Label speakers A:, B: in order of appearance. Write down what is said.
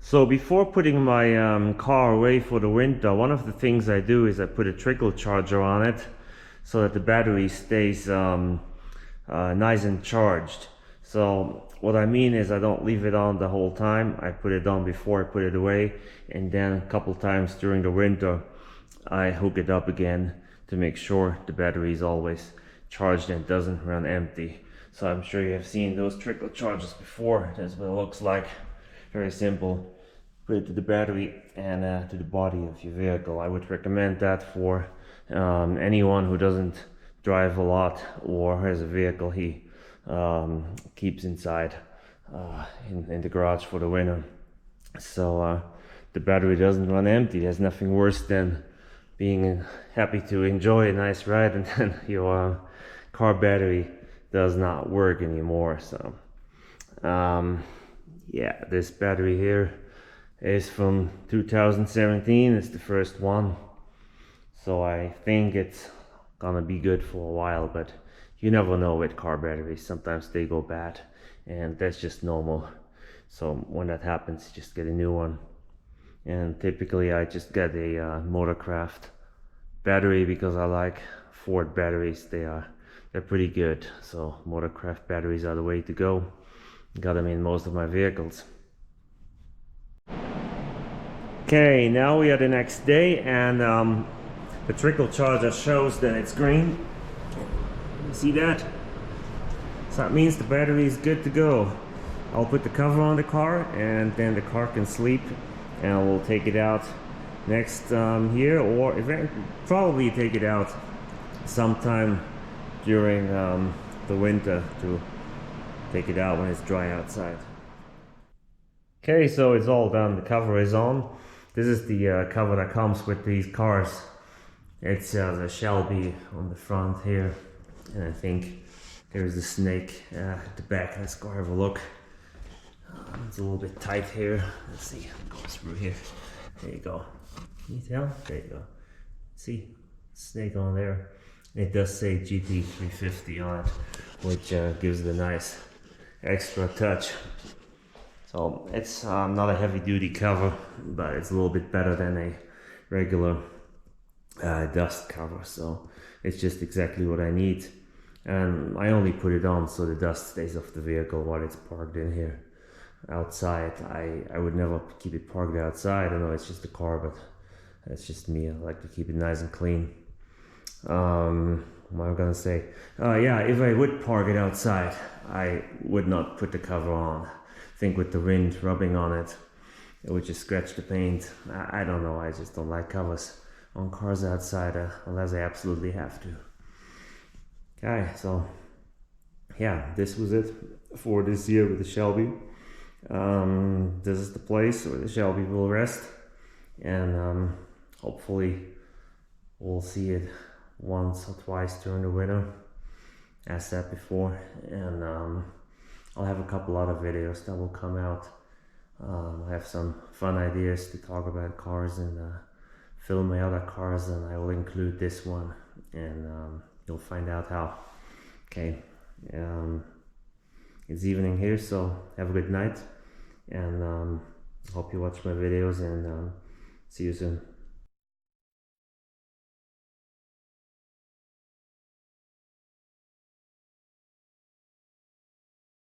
A: So before putting my car away for the winter, one of the things I do is I put a trickle charger on it so that the battery stays nice and charged. So what I mean is I don't leave it on the whole time. I put it on before I put it away, and then a couple times during the winter I hook it up again to make sure the battery is always charged and doesn't run empty. So I'm sure you have seen those trickle chargers before. That's what it looks like. Very simple. Put it to the battery and to the body of your vehicle. I would recommend that for anyone who doesn't drive a lot or has a vehicle he keeps inside in the garage for the winter. So the battery doesn't run empty. There's nothing worse than being happy to enjoy a nice ride and then your car battery does not work anymore. So yeah, this battery here is from 2017. It's the first one, so I think it's gonna be good for a while, but you never know with car batteries. Sometimes they go bad, and that's just normal. So when that happens, just get a new one. And typically I just get a Motorcraft battery because I like Ford batteries. They're pretty good. So Motorcraft batteries are the way to go. Got them in most of my vehicles. Okay, now we are the next day, and the trickle charger shows that it's green. You see that? So that means the battery is good to go. I'll put the cover on the car, and then the car can sleep, and we'll take it out next year, or probably take it out sometime during the winter to take it out when it's dry outside. Okay, so it's all done. The cover is on. This is the cover that comes with these cars. It's the Shelby on the front here, and I think there's a snake at the back. Let's go have a look. It's a little bit tight here. Let's see, it goes through here. There you go. Can you tell? There you go. See, snake on there. It does say GT350 on it, which gives it a nice extra touch. So it's not a heavy duty cover, but it's a little bit better than a regular dust cover. So it's just exactly what I need. And I only put it on so the dust stays off the vehicle while it's parked in here. Outside, I would never keep it parked outside. I know it's just a car, but that's just me. I like to keep it nice and clean. What am I gonna say? Yeah, if I would park it outside, I would not put the cover on. I think with the wind rubbing on it, it would just scratch the paint. I don't know, I just don't like covers on cars outside unless I absolutely have to. Okay, so yeah, this was it for this year with the Shelby. This is the place where the Shelby will rest, and hopefully we'll see it once or twice during the winter, as said before, and I'll have a couple other videos that will come out. I have some fun ideas to talk about cars and film my other cars, and I will include this one, and you'll find out how. Okay, it's evening here, so have a good night, and hope you watch my videos, and see you soon.